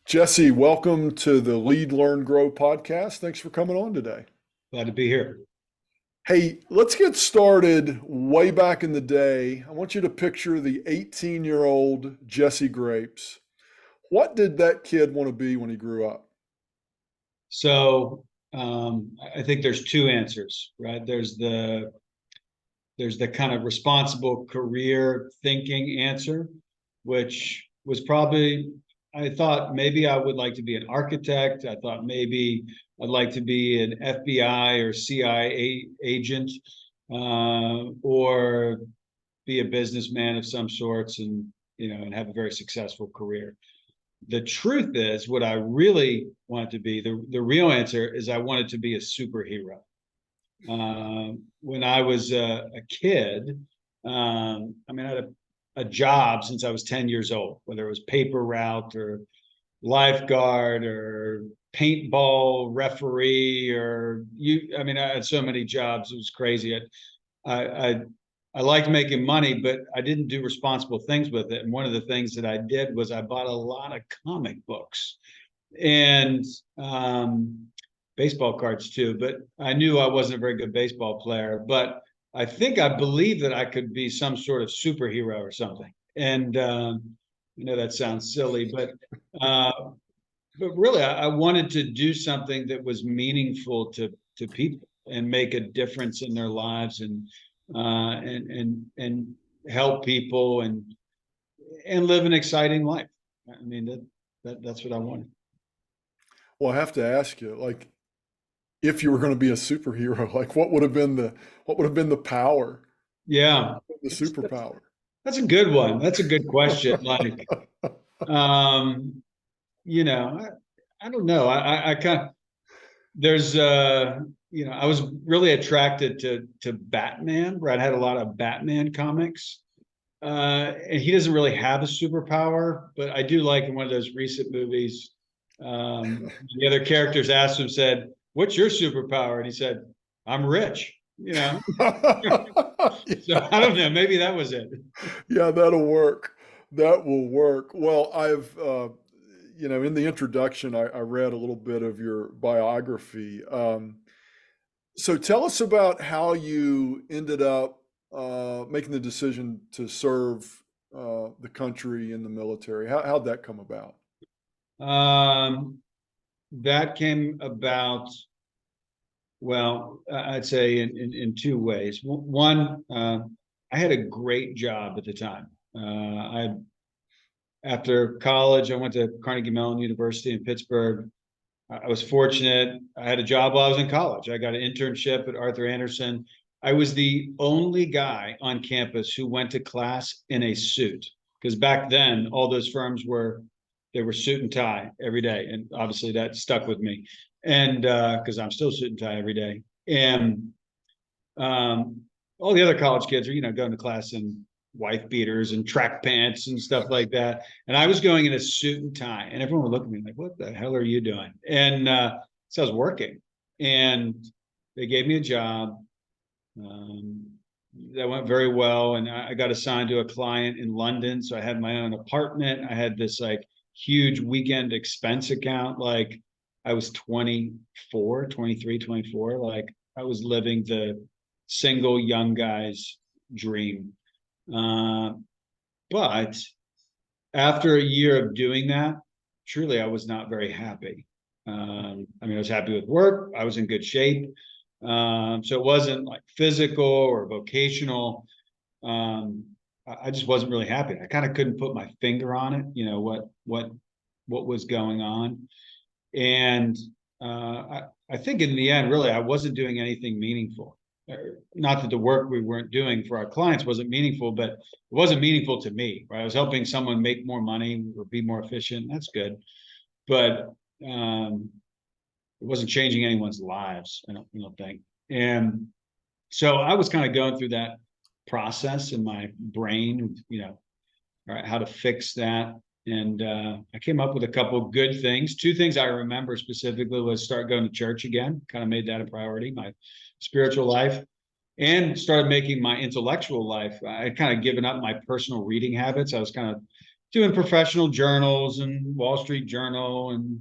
Jesse, welcome to the Lead, Learn, Grow podcast. Thanks for coming on today. Glad to be here. Hey, let's get started way back in the day. I want you to picture the 18-year-old Jesse Grapes. What did that kid want to be when he grew up? So I think there's two answers, right? There's the kind of responsible career thinking answer, which was probably, I thought maybe I would like to be an architect. I thought maybe I'd like to be an FBI or CIA agent, or be a businessman of some sorts, and and have a very successful career. The truth is, what I really wanted to be, the real answer is I wanted to be a superhero. When I was a kid, I had a job since I was 10 years old, whether it was paper route or lifeguard or paintball referee I had so many jobs. It was crazy. I I liked making money, but I didn't do responsible things with it. And one of the things that I did was I bought a lot of comic books and baseball cards too. But I knew I wasn't a very good baseball player. But I believed that I could be some sort of superhero or something. And that sounds silly, uh, but really, I wanted to do something that was meaningful to people and make a difference in their lives, and help people and live an exciting life. I mean that's what I wanted. Well, I have to ask you, like, if you were going to be a superhero, like what would have been the power, Yeah, the that's, superpower? that's a good one. That's a good question. Like, um, I don't know. I kind of there's I was really attracted to Batman. Right, I had a lot of Batman comics. And he doesn't really have a superpower, but I do like in one of those recent movies, the other characters asked him, said, "What's your superpower?" And he said, "I'm rich." So I don't know. Maybe that was it. Yeah, that'll work. That will work. Well, in the introduction, I read a little bit of your biography. So tell us about how you ended up making the decision to serve the country in the military. How'd that come about? Um, that came about, well, I'd say in two ways. One, I had a great job at the time. After college, I went to Carnegie Mellon University in Pittsburgh. I was fortunate. I had a job while I was in college. I got an internship at Arthur Anderson. I was the only guy on campus who went to class in a suit, because back then all those firms were suit and tie every day, and obviously that stuck with me. And because I'm still suit and tie every day, and um, all the other college kids are going to class in wife beaters and track pants and stuff like that. And I was going in a suit and tie, and everyone would look at me like, "What the hell are you doing?" And so I was working, and they gave me a job. Um, that went very well, and I got assigned to a client in London, so I had my own apartment. I had this like huge weekend expense account. Like, I was 24, 23, 24. Like, I was living the single young guy's dream. Uh, but after a year of doing that, truly, I was not very happy. I was happy with work. I was in good shape. So it wasn't like physical or vocational. Um, I just wasn't really happy. I kind of couldn't put my finger on it, what was going on. And I think in the end, really, I wasn't doing anything meaningful. Not that the work we weren't doing for our clients wasn't meaningful, but it wasn't meaningful to me, right? I was helping someone make more money or be more efficient. That's good. But it wasn't changing anyone's lives, I don't think. And so I was kind of going through that process in my brain, all right, how to fix that. And I came up with a couple of good things. Two things I remember specifically was start going to church again, kind of made that a priority, my spiritual life, and started making my intellectual life. I had kind of given up my personal reading habits. I was kind of doing professional journals and Wall Street Journal and,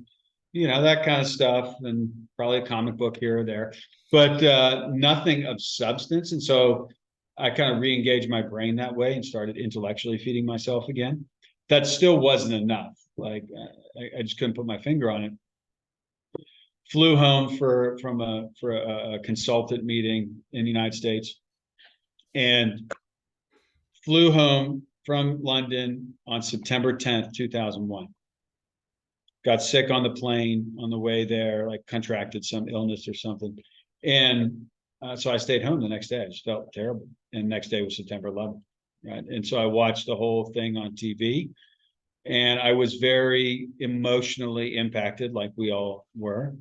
that kind of stuff, and probably a comic book here or there, but nothing of substance. And so I kind of re-engaged my brain that way and started intellectually feeding myself again. That still wasn't enough. Like I just couldn't put my finger on it. Flew home for a consultant meeting in the United States, and flew home from London on September 10th, 2001. Got sick on the plane on the way there, like contracted some illness or something. And so I stayed home the next day. I just felt terrible. And the next day was September 11th, right? And so I watched the whole thing on TV, and I was very emotionally impacted, like we all were.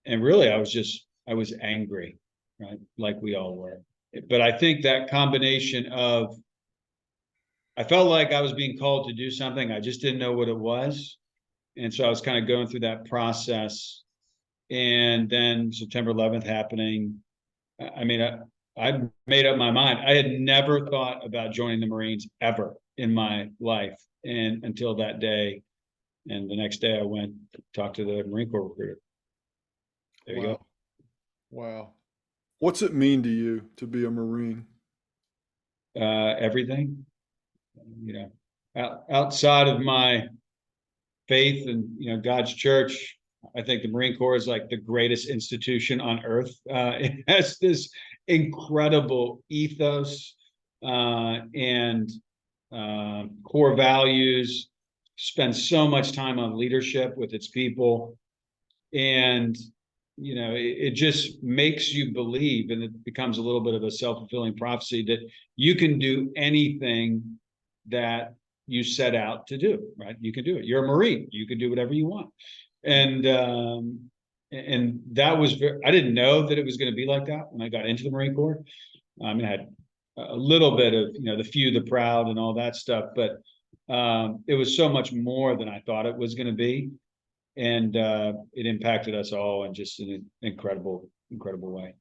And really, I was angry, right? Like we all were. But I think that combination of, I felt like I was being called to do something. I just didn't know what it was. And so I was kind of going through that process. And then September 11th happening. I mean, I made up my mind. I had never thought about joining the Marines ever in my life, and until that day. And the next day I went to talk to the Marine Corps recruiter. There you Wow. Wow. What's it mean to you to be a Marine? go. Everything, outside of my faith and, God's church, I think the Marine Corps is like the greatest institution on earth. It has this incredible ethos and core values, spends so much time on leadership with its people. And, it just makes you believe, and it becomes a little bit of a self-fulfilling prophecy, that you can do anything that you set out to do, right? You can do it. You're a Marine. You can do whatever you want. And that was I didn't know that it was going to be like that when I got into the Marine Corps. I mean, I had a little bit of, the few, the proud, and all that stuff, but it was so much more than I thought it was going to be. And it impacted us all in just an incredible, incredible way.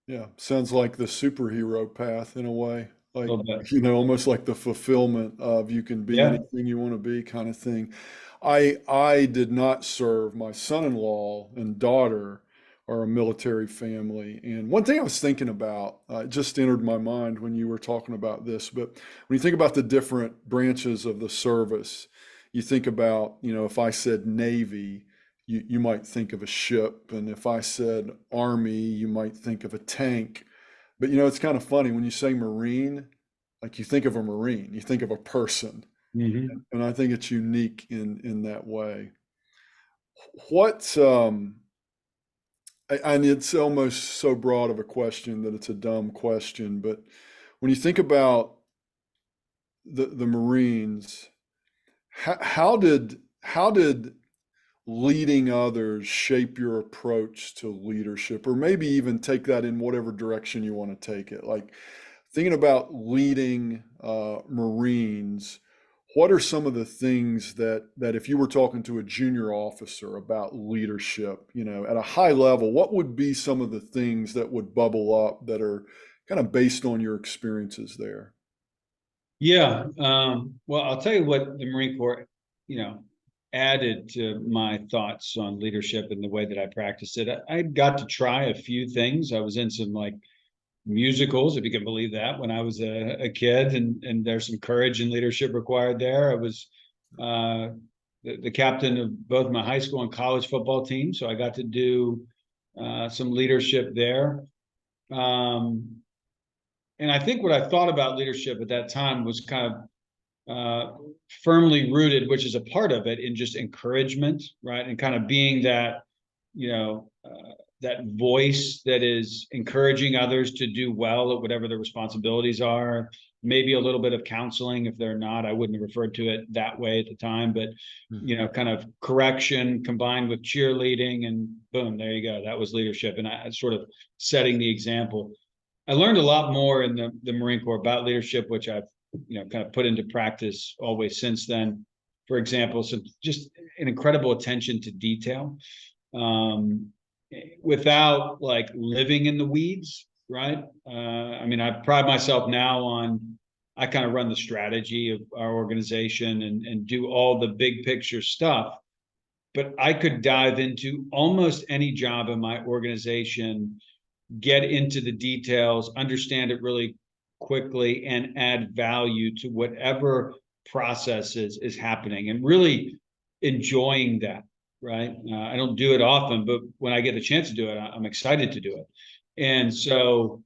Yeah, sounds like the superhero path in a way. A Like, little bit. almost like the fulfillment of you can be Yeah. anything you want to be kind of thing. I did not serve. My son-in-law and daughter are a military family. And one thing I was thinking about, it just entered my mind when you were talking about this, but when you think about the different branches of the service, you think about, if I said Navy, you might think of a ship, and if I said Army, you might think of a tank. But it's kind of funny when you say Marine, like you think of a Marine, you think of a person, Hmm. and I think it's unique in that way. What and it's almost so broad of a question that it's a dumb question, but when you think about the Marines, how did leading others shape your approach to leadership, or maybe even take that in whatever direction you want to take it? Like thinking about leading Marines, what are some of the things that if you were talking to a junior officer about leadership, at a high level, what would be some of the things that would bubble up that are kind of based on your experiences there? Yeah. Well, I'll tell you what the Marine Corps, you know, added to my thoughts on leadership and the way that I practiced it. I got to try a few things. I was in some like musicals, if you can believe that, when I was a kid, and there's some courage and leadership required there. I was uh, the captain of both my high school and college football team, so I got to do some leadership there. Um, and I think what I thought about leadership at that time was kind of firmly rooted, which is a part of it, in just encouragement, right? And kind of being that, that voice that is encouraging others to do well at whatever their responsibilities are. Maybe a little bit of counseling if they're not. I wouldn't have referred to it that way at the time, but kind of correction combined with cheerleading, and boom, there you go. That was leadership, and I sort of setting the example. I learned a lot more in the Marine Corps about leadership, which I've kind of put into practice always since then. For example, so just an incredible attention to detail, um, without like living in the weeds, right? I mean, I pride myself now on I kind of run the strategy of our organization and do all the big picture stuff. But I could dive into almost any job in my organization, get into the details, understand it really quickly, and add value to whatever process is happening, and really enjoying that, right? I don't do it often, but when I get the chance to do it, I'm excited to do it. And so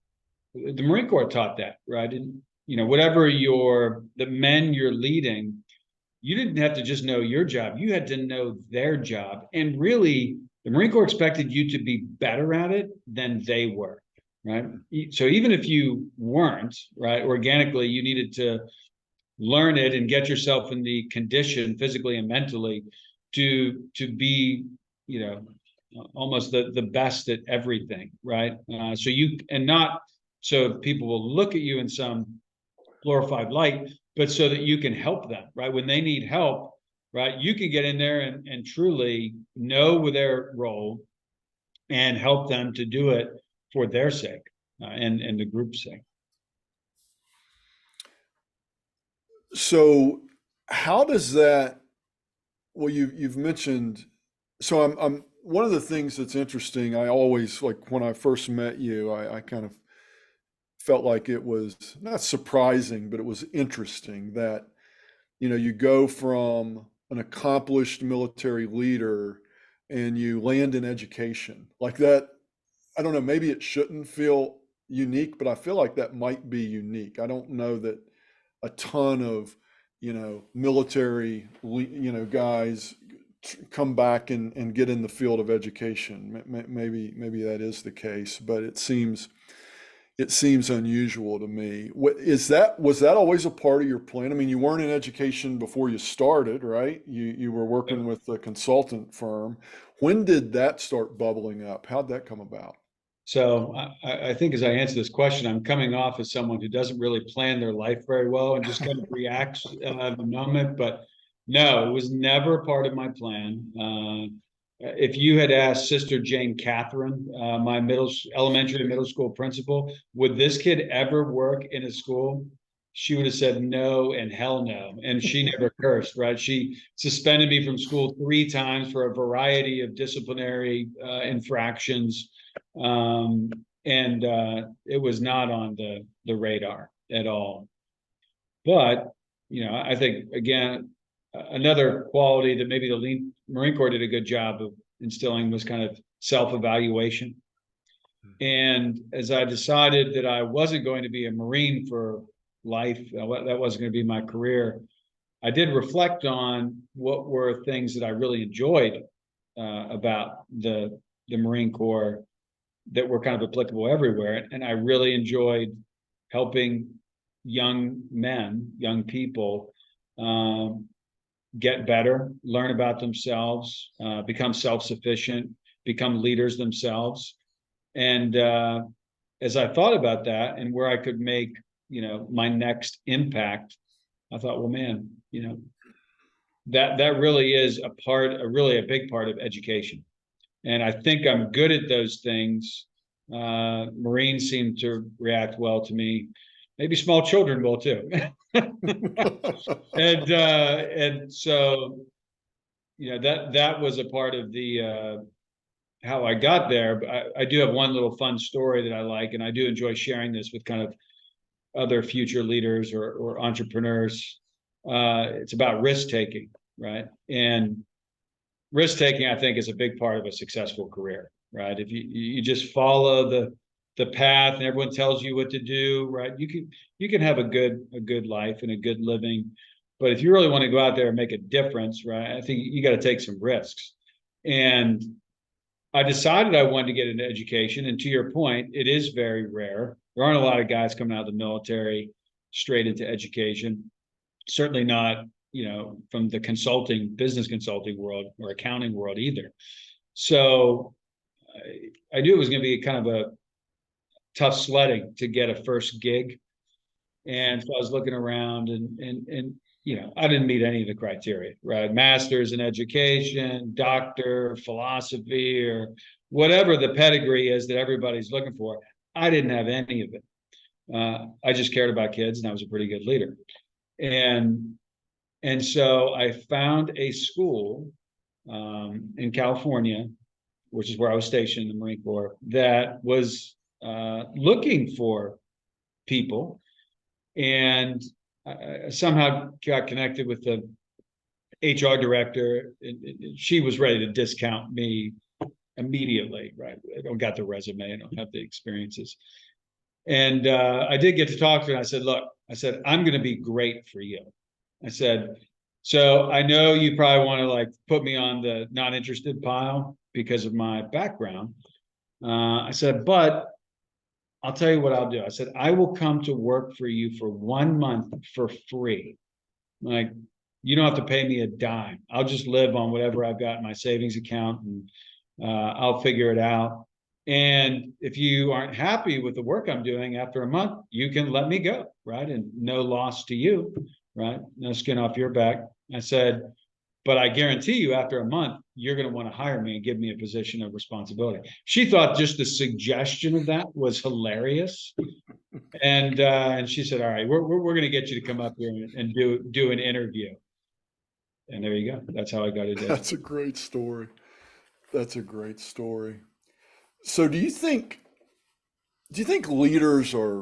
the Marine Corps taught that, right? And, whatever the men you're leading, you didn't have to just know your job. You had to know their job. And really, the Marine Corps expected you to be better at it than they were, right? So even if you weren't, right, organically, you needed to learn it and get yourself in the condition physically and mentally to be, almost the best at everything, right? So people will look at you in some glorified light, but so that you can help them, right? When they need help, right, you can get in there and truly know their role and help them to do it for their sake, and the group's sake. So how does that, well, you've mentioned, so I'm one of the things that's interesting, I always, like when I first met you, I kind of felt like it was not surprising, but it was interesting that, you go from an accomplished military leader and you land in education like that. I don't know, maybe it shouldn't feel unique, but I feel like that might be unique. I don't know that a ton of, military, guys come back and get in the field of education. Maybe that is the case, but it seems unusual to me. Was that always a part of your plan? I mean, you weren't in education before you started, right? You were working with a consultant firm. When did that start bubbling up? How'd that come about? So I think as I answer this question, I'm coming off as someone who doesn't really plan their life very well and just kind of reacts at the moment. But no, it was never part of my plan. If you had asked Sister Jane Catherine, my elementary and middle school principal, would this kid ever work in a school? She would have said no and hell no. And she never cursed, right? She suspended me from school 3 times for a variety of disciplinary infractions. And it was not on the radar at all. But, I think, again, another quality that maybe the Marine Corps did a good job of instilling was kind of self-evaluation. And as I decided that I wasn't going to be a Marine for life, that wasn't going to be my career, I did reflect on what were things that I really enjoyed about the Marine Corps that were kind of applicable everywhere. And I really enjoyed helping young men, young people, get better, learn about themselves, become self-sufficient, become leaders themselves. And as I thought about that and where I could make, my next impact, I thought, well, man, that really is really a big part of education. And I think I'm good at those things. Marines seem to react well to me. Maybe small children will too. And so, that was a part of the how I got there. But I do have one little fun story that I like, and I do enjoy sharing this with kind of other future leaders or entrepreneurs. It's about risk taking, right? And risk taking, I think, is a big part of a successful career, right? If you just follow the path and everyone tells you what to do, right? You can have a good life and a good living. But if you really want to go out there and make a difference, right, I think you got to take some risks. And I decided I wanted to get into education. And to your point, it is very rare. There aren't a lot of guys coming out of the military straight into education. Certainly not, from the business consulting world or accounting world either. So I knew it was going to be kind of a tough sledding to get a first gig. And so I was looking around and I didn't meet any of the criteria, right? Master's in education, doctor, philosophy, or whatever the pedigree is that everybody's looking for. I didn't have any of it. I just cared about kids, and I was a pretty good leader. And so I found a school in California, which is where I was stationed in the Marine Corps, that was looking for people, and I somehow got connected with the HR director. She was ready to discount me immediately, right? I don't got the resume, I don't have the experiences. And I did get to talk to her. And I said, look, I said, I'm going to be great for you. I said, so I know you probably want to like put me on the not interested pile because of my background. I said, but I'll tell you what I'll do. I said, I will come to work for you for 1 month for free. Like, you don't have to pay me a dime. I'll just live on whatever I've got in my savings account, and I'll figure it out. And if you aren't happy with the work I'm doing after a month, you can let me go, right? And no loss to you, right? No skin off your back. I said, but I guarantee you after a month, you're going to want to hire me and give me a position of responsibility. She thought just the suggestion of that was hilarious. And she said, all right, we're going to get you to come up here and do an interview. And there you go. That's how I got it. That's a great story. That's a great story. So do you think leaders are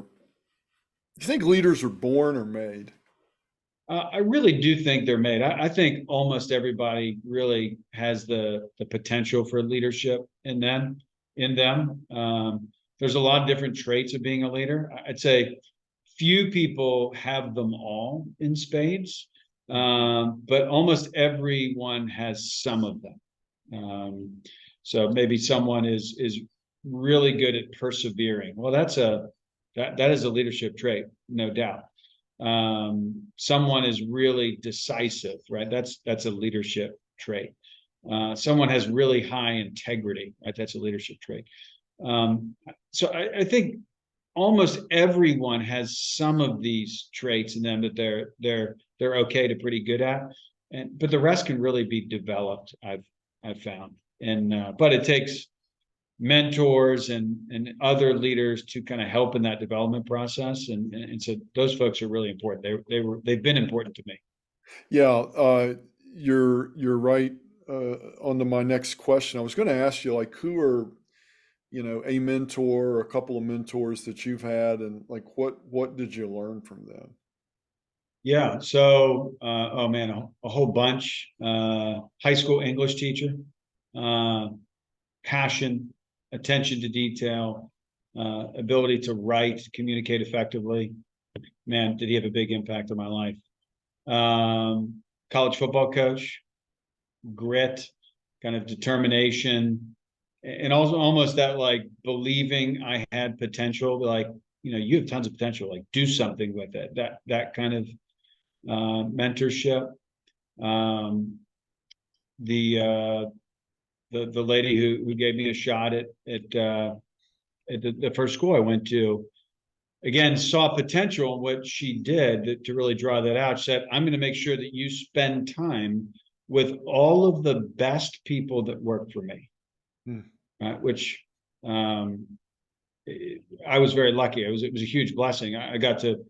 born or made? I really do think they're made. I think almost everybody really has the potential for leadership in them. There's a lot of different traits of being a leader. I'd say few people have them all in spades, but almost everyone has some of them. So maybe someone is really good at persevering. Well, that is a leadership trait, no doubt. Someone is really decisive, right? That's a leadership trait. Someone has really high integrity, right? That's a leadership trait. So I think almost everyone has some of these traits in them that they're okay to pretty good at, but the rest can really be developed. I've found, but it takes mentors and other leaders to kind of help in that development process, and so those folks are really important. They've been important to me. Yeah, you're right. On to my next question, I was going to ask you, like, who are, a mentor or a couple of mentors that you've had, and like, what did you learn from them? Yeah, so oh man, a whole bunch. High school English teacher, uh, passion, attention to detail, ability to write, communicate effectively. Man, did he have a big impact on my life. College football coach, grit, kind of determination, and also almost that like believing I had potential, like, you have tons of potential, like do something with it. That kind of mentorship. Um, the the lady who gave me a shot at the first school I went to, again, saw potential in what she did to really draw that out. She said, I'm going to make sure that you spend time with all of the best people that work for me, Hmm. which I was very lucky. It was a huge blessing. I got to,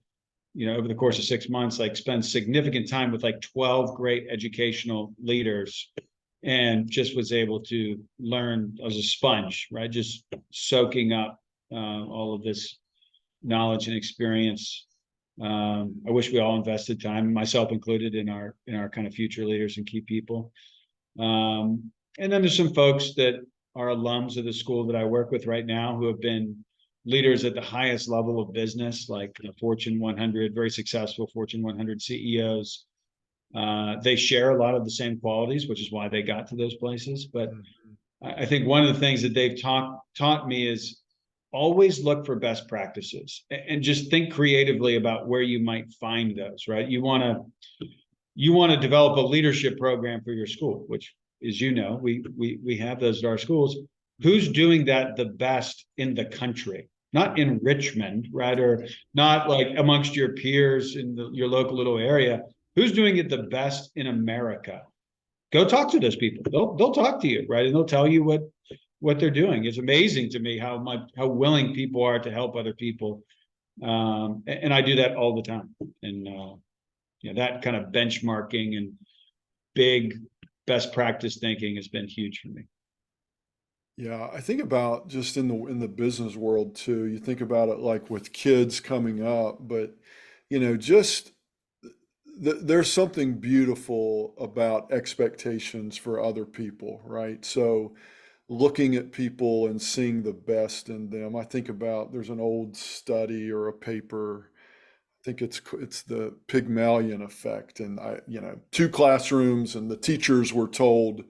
over the course of 6 months, like spend significant time with like 12 great educational leaders, and just was able to learn as a sponge, right? Just soaking up all of this knowledge and experience. I wish we all invested time, myself included, in our kind of future leaders and key people. And then there's some folks that are alums of the school that I work with right now who have been leaders at the highest level of business, like Fortune 100, very successful Fortune 100 CEOs. They share a lot of the same qualities, which is why they got to those places. But I think one of the things that they've taught me is always look for best practices and just think creatively about where you might find those, right? You want to develop a leadership program for your school, which, as we have those at our schools. Who's doing that the best in the country? Not in Richmond, right? Or not like amongst your peers in your local little area. Who's doing it the best in America? Go talk to those people. They'll talk to you, right? And they'll tell you what they're doing. It's amazing to me how willing people are to help other people And I do that all the time. And that kind of benchmarking and big best practice thinking has been huge for me. Yeah, I think about just in the business world too. You think about it like with kids coming up, but just there's something beautiful about expectations for other people, right? So looking at people and seeing the best in them. I think about there's an old study or a paper. I think it's the Pygmalion effect, and two classrooms, and the teachers were told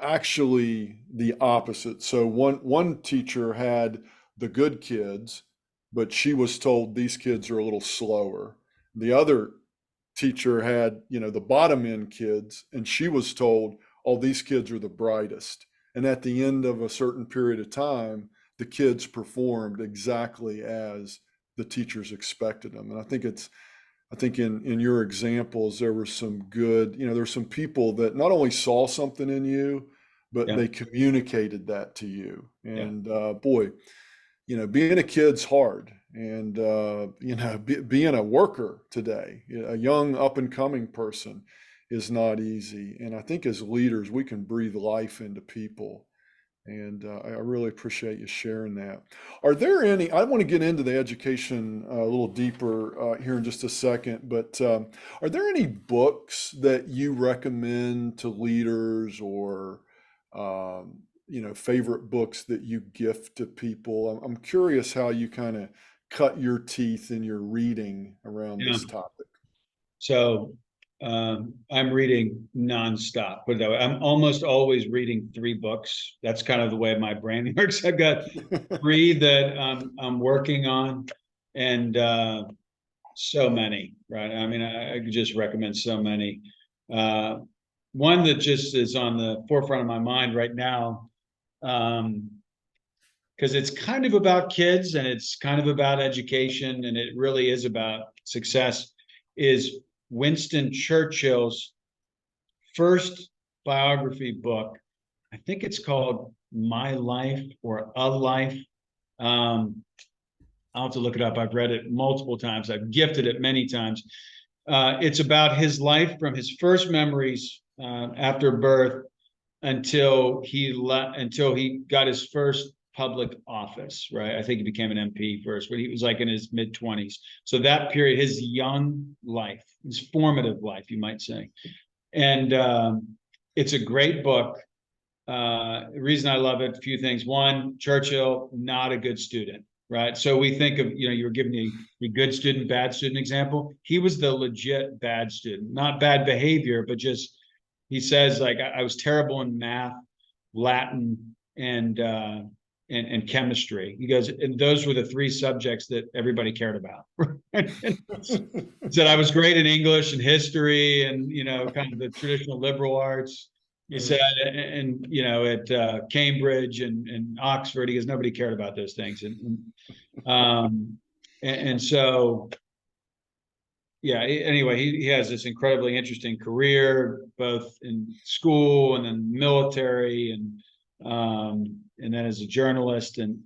actually the opposite. So one teacher had the good kids, but she was told these kids are a little slower. The other teacher had, the bottom end kids, and she was told, oh, these kids are the brightest. And at the end of a certain period of time, the kids performed exactly as the teachers expected them. And I think in your examples, there were some good, there's some people that not only saw something in you, but Yeah, they communicated that to you. yeah, And boy, being a kid's hard, and being a worker today, a young up and coming person, is not easy. And I think as leaders, we can breathe life into people. And I really appreciate you sharing that. Are there any, I want to get into the education a little deeper here in just a second, but are there any books that you recommend to leaders, or, favorite books that you gift to people? I'm curious how you kind of cut your teeth in your reading around yeah. this topic. So I'm reading nonstop. Put it that way. I'm almost always reading 3 books. That's kind of the way my brain works. I've got 3 that I'm working on, and so many. Right? I mean, I could just recommend so many. Uh, One that just is on the forefront of my mind right now, um, because it's kind of about kids and it's kind of about education and it really is about success, is Winston Churchill's first biography book. I think it's called My Life or A Life. Um, I'll have to look it up. I've read it multiple times. I've gifted it many times. It's about his life from his first memories after birth until he got his first public office, right? I think he became an MP first, but he was like in his mid-20s. So that period, his young life, his formative life, you might say. And it's a great book. The reason I love it, a few things. One, Churchill, not a good student, right? So we think of, you were giving the good student, bad student example. He was the legit bad student, not bad behavior, but just, he says, like, I was terrible in math, Latin, and chemistry. He goes, and those were the 3 subjects that everybody cared about. He said I was great in English and history and kind of the traditional liberal arts. He said, and at Cambridge and Oxford, he goes, nobody cared about those things, um, and so yeah. Anyway, he has this incredibly interesting career, both in school and then military, and then as a journalist, and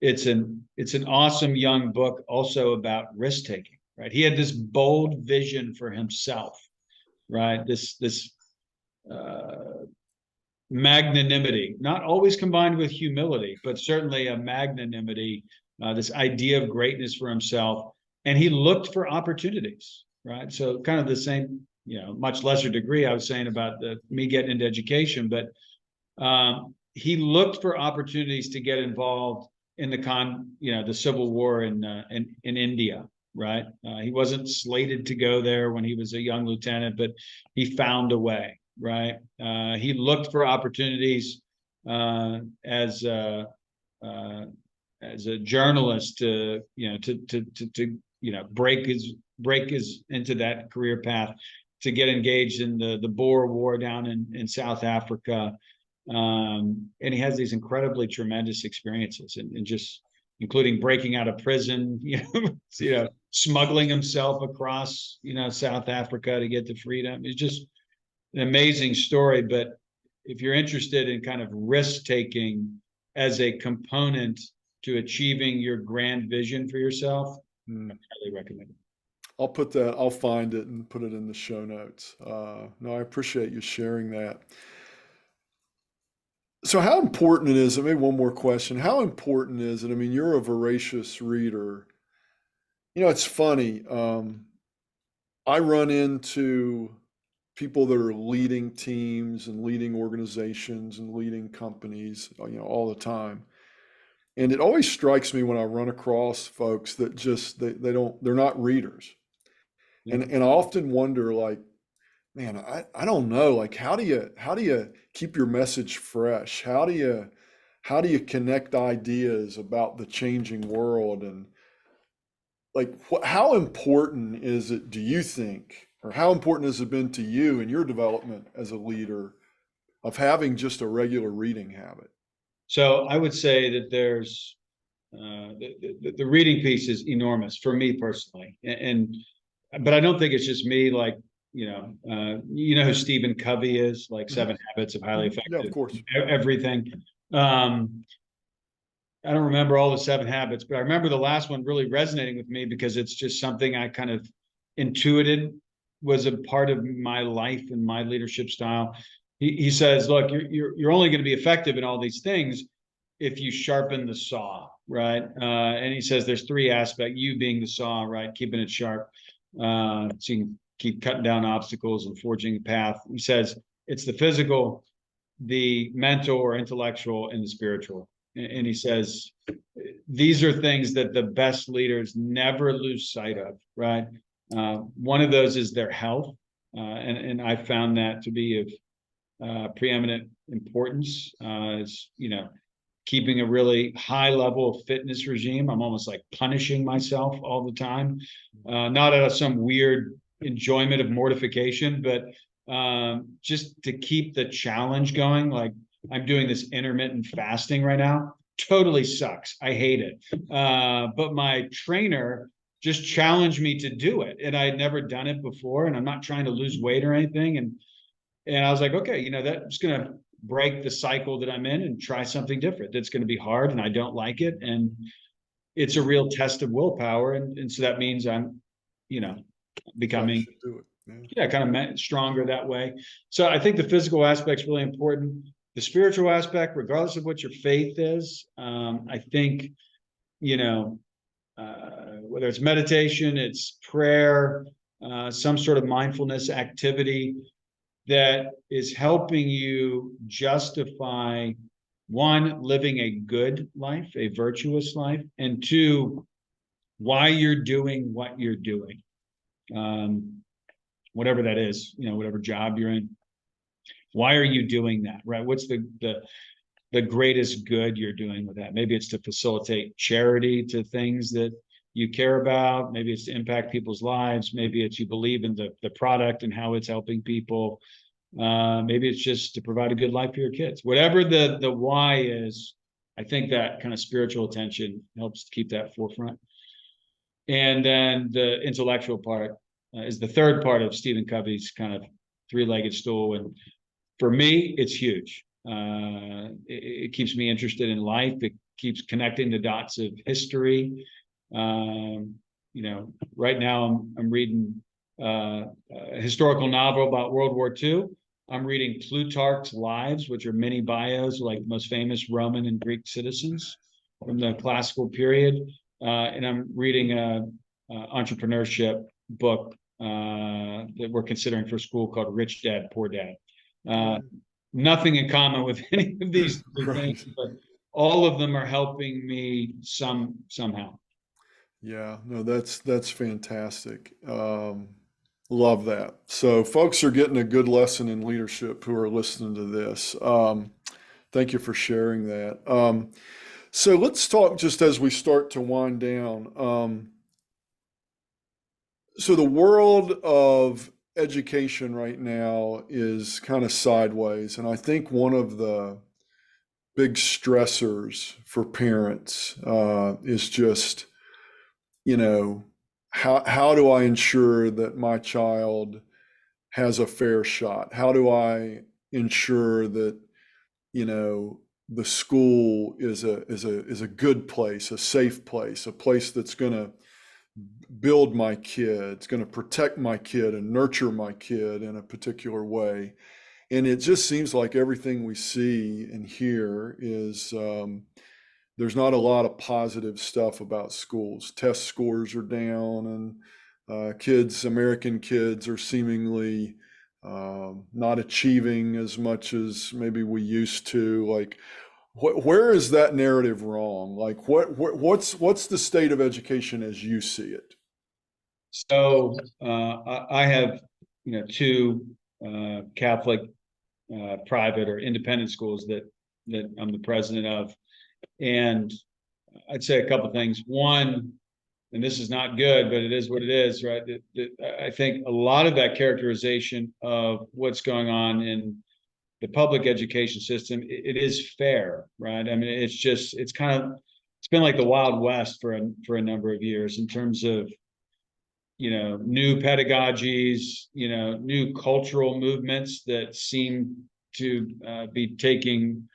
it's an awesome young book also about risk taking. Right, he had this bold vision for himself. Right, this magnanimity, not always combined with humility, but certainly a magnanimity, this idea of greatness for himself. And he looked for opportunities, right? So kind of the same, much lesser degree I was saying about me getting into education, but he looked for opportunities to get involved in the Civil War in India, right? He wasn't slated to go there when he was a young lieutenant, but he found a way, right? He looked for opportunities as a journalist to break his into that career path, to get engaged in the Boer War down in South Africa. And he has these incredibly tremendous experiences, and just including breaking out of prison, smuggling himself across, South Africa to get to freedom. It's just an amazing story. But if you're interested in kind of risk taking as a component to achieving your grand vision for yourself, I Mm. highly recommend it. I'll find it and put it in the show notes. No, I appreciate you sharing that. So how important it is, and maybe one more question, how important is it? I mean, you're a voracious reader. It's funny. I run into people that are leading teams and leading organizations and leading companies, all the time. And it always strikes me when I run across folks that just they're not readers. Yeah. And I often wonder, like, man, I don't know, like, how do you keep your message fresh? How do you connect ideas about the changing world? And like, how important is it, do you think, or how important has it been to you in your development as a leader of having just a regular reading habit? So I would say that there's the reading piece is enormous for me personally, and but I don't think it's just me. Like you know who Stephen Covey is, like Mhm, Seven Habits of Highly mhm. Yeah, of Effective, course. everything. Um, I don't remember all the seven habits, but I remember the last one really resonating with me because it's just something I kind of intuited was a part of my life and my leadership style. He says, look, you're only going to be effective in all these things if you sharpen the saw, right? And he says there's three aspects, you being the saw, right? Keeping it sharp, so you can keep cutting down obstacles and forging a path. He says it's the physical, the mental or intellectual, and the spiritual. And he says these are things that the best leaders never lose sight of, right? One of those is their health, and I found that to be of preeminent importance. Is keeping a really high level of fitness regime. I'm almost like punishing myself all the time, not out of some weird enjoyment of mortification, but just to keep the challenge going. Like I'm doing this intermittent fasting right now. Totally sucks. I hate it. But my trainer just challenged me to do it, and I had never done it before. And I'm not trying to lose weight or anything. And I was like, okay, that's going to break the cycle that I'm in and try something different. That's going to be hard and I don't like it. And it's a real test of willpower. And so that means I'm, you know, So I becoming, should do it. Yeah. yeah, kind of stronger that way. So I think the physical aspect is really important. The spiritual aspect, regardless of what your faith is, I think, you know, whether it's meditation, it's prayer, some sort of mindfulness activity, that is helping you justify one, living a good life, a virtuous life, and two, why you're doing what you're doing. Um, Whatever that is, whatever job you're in. Why are you doing that? Right? What's the greatest good you're doing with that? Maybe it's to facilitate charity to things that you care about. Maybe it's to impact people's lives. Maybe it's you believe in the product and how it's helping people. Maybe it's just to provide a good life for your kids. Whatever the why is, I think that kind of spiritual attention helps keep that forefront. And then the intellectual part is the third part of Stephen Covey's kind of three-legged stool. And for me, it's huge. It keeps me interested in life. It keeps connecting the dots of history. Right now I'm reading a historical novel about World War II. I'm reading Plutarch's Lives, which are mini bios, like the most famous Roman and Greek citizens from the classical period. And I'm reading a entrepreneurship book that we're considering for school called Rich Dad, Poor Dad. Uh, Nothing in common with any of these things, Right. but all of them are helping me somehow. Yeah, no, that's fantastic. Love that. So folks are getting a good lesson in leadership who are listening to this. Thank you for sharing that. So let's talk just as we start to wind down. So the world of education right now is kind of sideways, and I think one of the big stressors for parents is just, you know, how do I ensure that my child has a fair shot? How do I ensure that, you know, the school is a good place, a safe place, a place that's going to build my kid, it's going to protect my kid and nurture my kid in a particular way. And it just seems like everything we see and hear is there's not a lot of positive stuff about schools. Test scores are down, and American kids are seemingly not achieving as much as maybe we used to. Like, where is that narrative wrong? Like, what's the state of education as you see it? So I have, two Catholic private or independent schools that I'm the president of, and I'd say a couple of things. One, and this is not good, but it is what it is, right? I think a lot of that characterization of what's going on in the public education system, it is fair, right? I mean, it's been like the Wild West for a number of years in terms of, new pedagogies, new cultural movements that seem to be taking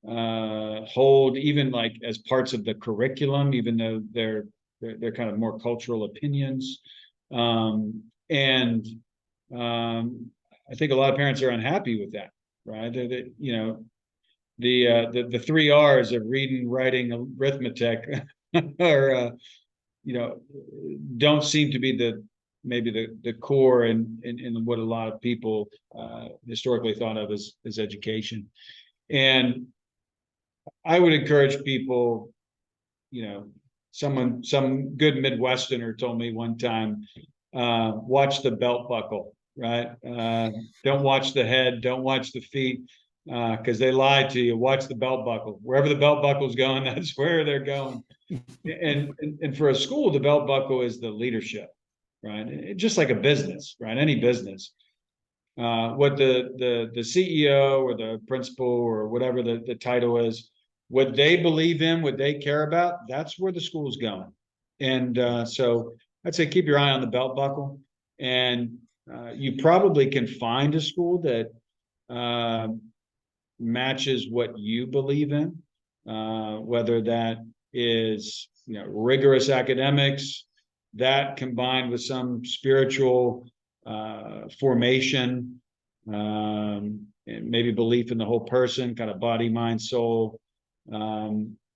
hold, even like as parts of the curriculum, even though they're kind of more cultural opinions. And I think a lot of parents are unhappy with that, right? The three R's of reading, writing, arithmetic are don't seem to be maybe the core in what a lot of people historically thought of as education. And I would encourage people, some good Midwesterner told me one time, watch the belt buckle, right? Don't watch the head, don't watch the feet, because they lied to you. Watch the belt buckle. Wherever the belt buckle's going, that's where they're going. And for a school, the belt buckle is the leadership, right? Just like a business, right? Any business. What the CEO or the principal or whatever the title is, what they believe in, what they care about, that's where the school's going. And so I'd say keep your eye on the belt buckle, and you probably can find a school that matches what you believe in, whether that is rigorous academics, that combined with some spiritual formation, and maybe belief in the whole person, kind of body, mind, soul.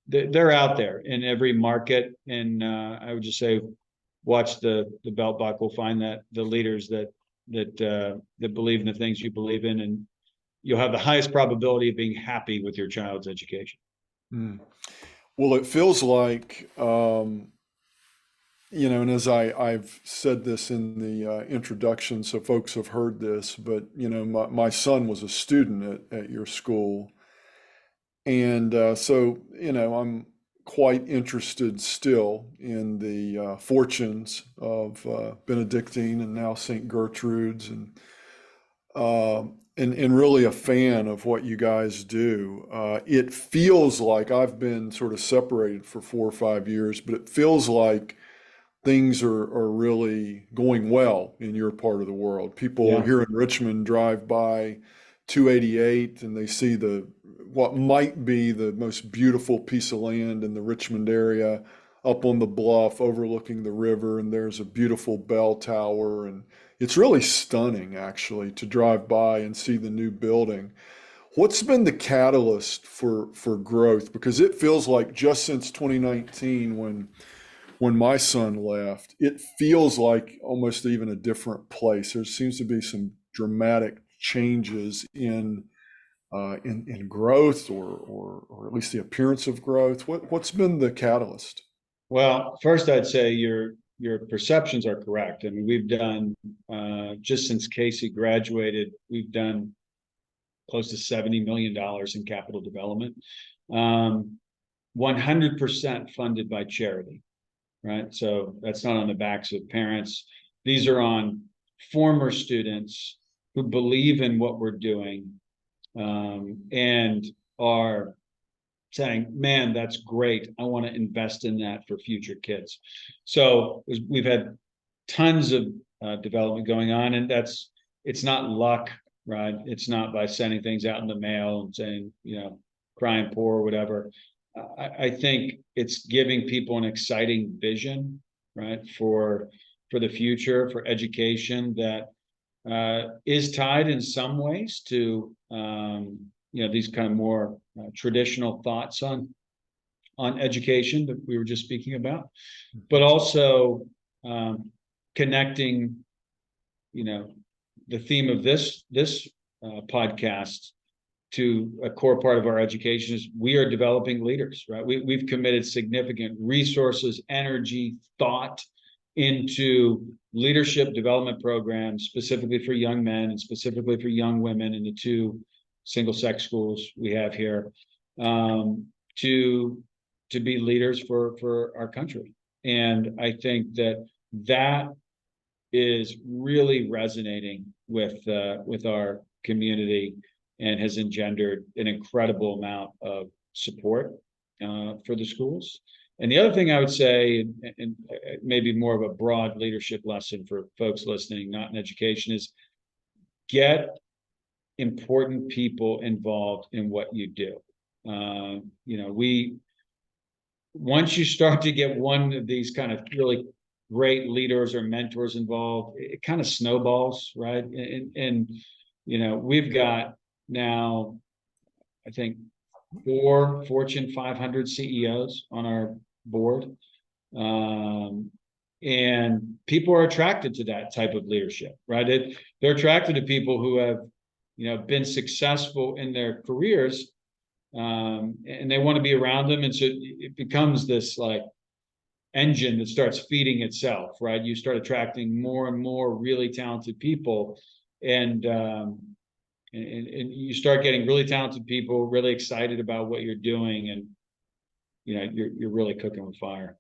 They're out there in every market, and I would just say, watch the belt buckle, find the leaders that believe in the things you believe in, and you'll have the highest probability of being happy with your child's education. Mm. Well, it feels like, and as I've said this in the introduction, so folks have heard this, but, my son was a student at your school. And so, I'm quite interested still in the fortunes of Benedictine and now St. Gertrude's, and really a fan of what you guys do. It feels like I've been sort of separated for 4 or 5 years, but it feels like things are really going well in your part of the world. People Yeah. here in Richmond drive by 288 and they see what might be the most beautiful piece of land in the Richmond area up on the bluff overlooking the river, and there's a beautiful bell tower, and it's really stunning actually to drive by and see the new building. What's been the catalyst for growth? Because it feels like just since 2019, when my son left, it feels like almost even a different place. There seems to be some dramatic changes in growth, or at least the appearance of growth. What's been the catalyst? Well, first I'd say your perceptions are correct. I mean, we've done just since Casey graduated, we've done close to $70 million in capital development, 100% funded by charity, right? So that's not on the backs of parents. These are on former students who believe in what we're doing, and are saying, man, that's great. I want to invest in that for future kids. So we've had tons of development going on, and it's not luck, right? It's not by sending things out in the mail and saying, crying poor or whatever. I think it's giving people an exciting vision, right, for the future, for education that is tied in some ways to these kind of more traditional thoughts on education that we were just speaking about, but also connecting, the theme of this podcast to a core part of our education is we are developing leaders, right? We've committed significant resources, energy, thought into leadership development programs, specifically for young men and specifically for young women in the two single-sex schools we have here, to be leaders for our country. And I think that is really resonating with our community and has engendered an incredible amount of support for the schools. And the other thing I would say, and maybe more of a broad leadership lesson for folks listening, not in education, is get important people involved in what you do. Once you start to get one of these kind of really great leaders or mentors involved, it kind of snowballs, right? And we've got now, I think, 4 Fortune 500 CEOs on our board. And people are attracted to that type of leadership, right? They're attracted to people who have, been successful in their careers, and they want to be around them. And so it becomes this like engine that starts feeding itself, right? You start attracting more and more really talented people, and you start getting really talented people really excited about what you're doing, and you're really cooking with fire.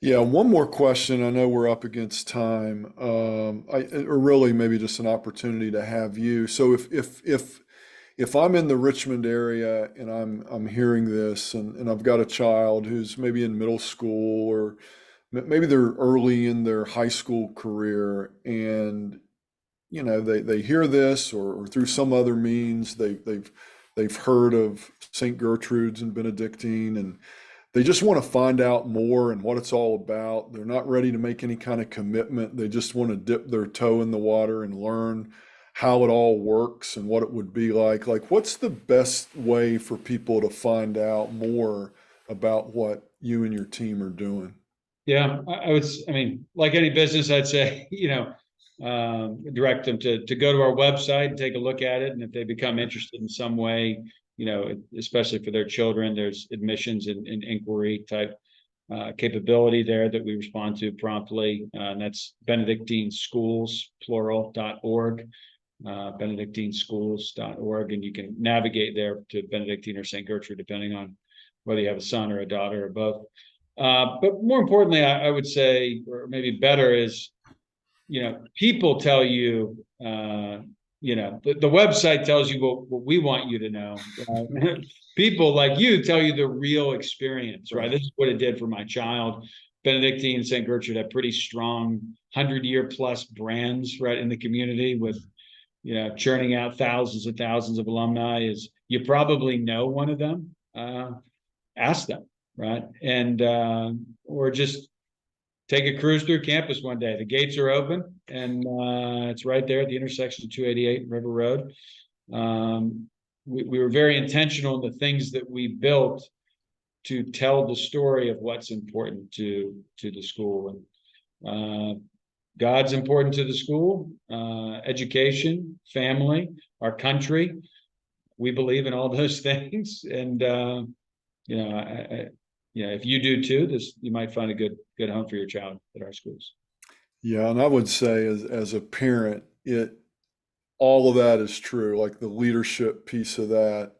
Yeah, one more question. I know we're up against time, or really maybe just an opportunity to have you. So if I'm in the Richmond area and I'm hearing this, and I've got a child who's maybe in middle school, or maybe they're early in their high school career, and they hear this, or through some other means they've heard of St. Gertrude's and Benedictine, and they just want to find out more and what it's all about. They're not ready to make any kind of commitment. They just want to dip their toe in the water and learn how it all works and what it would be like. Like, what's the best way for people to find out more about what you and your team are doing? Yeah, I mean, like any business, I'd say, direct them to go to our website and take a look at it. And if they become interested in some way, especially for their children, there's admissions and inquiry type capability there that we respond to promptly. And that's Benedictine Schools, plural.org, benedictineschools.org. And you can navigate there to Benedictine or St. Gertrude, depending on whether you have a son or a daughter or both. But more importantly, I would say, or maybe better, is people tell you, the website tells you what we want you to know. People like you tell you the real experience, right? This is what it did for my child. Benedictine and St. Gertrude have pretty strong 100-year plus brands, right, in the community, with churning out thousands and thousands of alumni. Is you probably know one of them, ask them, right? And or just take a cruise through campus one day. The gates are open, and it's right there at the intersection of 288 and River Road. We were very intentional in the things that we built to tell the story of what's important to the school. And God's important to the school, education, family, our country. We believe in all those things. And if you do too, you might find a good home for your child at our schools. Yeah, and I would say as a parent, all of that is true, like the leadership piece of that.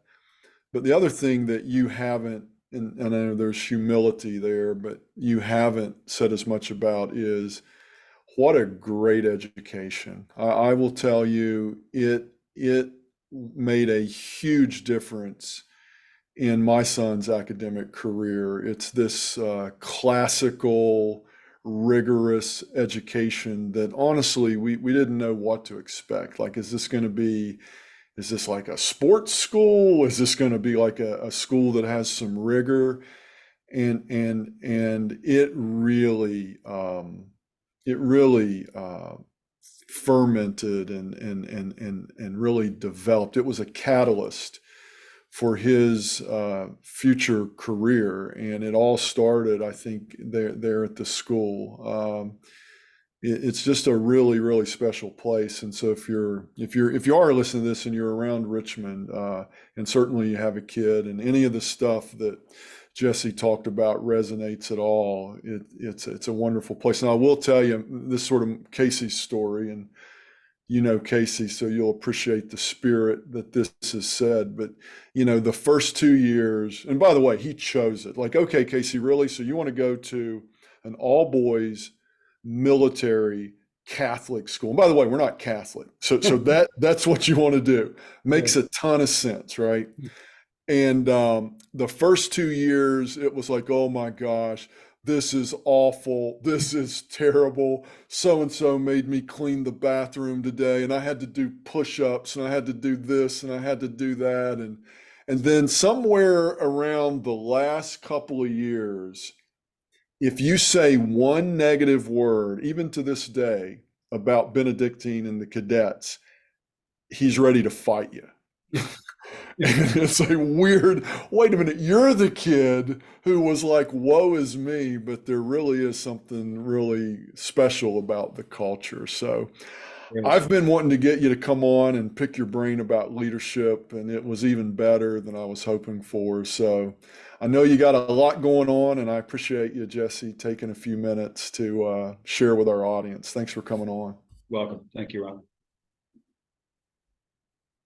But the other thing that you haven't, and I know there's humility there, but you haven't said as much about, is what a great education. I will tell you, it made a huge difference in my son's academic career. It's this classical, rigorous education that honestly we didn't know what to expect. Like, is this going to be is this like a sports school? Is this going to be like a school that has some rigor? And it really fermented and really developed. It was a catalyst for his future career, and it all started, I think, there at the school. It's just a really, really special place. And so if you are listening to this and you're around Richmond, and certainly you have a kid, and any of the stuff that Jesse talked about resonates at all, it's a wonderful place. And I will tell you this sort of Casey's story, and you know Casey, so you'll appreciate the spirit that this is said. But the first 2 years, and by the way, he chose it. Like, okay, Casey, really? So you want to go to an all boys military Catholic school? And by the way, we're not Catholic, so that's what you want to do. Makes a ton of sense, right? And the first 2 years, it was like, oh my gosh, this is awful. This is terrible. So and so made me clean the bathroom today, and I had to do push-ups, and I had to do this, and I had to do that. And then somewhere around the last couple of years, if you say one negative word, even to this day, about Benedictine and the cadets, he's ready to fight you. It's like weird. Wait a minute, you're the kid who was like, woe is me, but there really is something really special about the culture. So I've been wanting to get you to come on and pick your brain about leadership, and it was even better than I was hoping for. So I know you got a lot going on, and I appreciate you, Jesse, taking a few minutes to share with our audience. Thanks for coming on. Welcome. Thank you, Ron.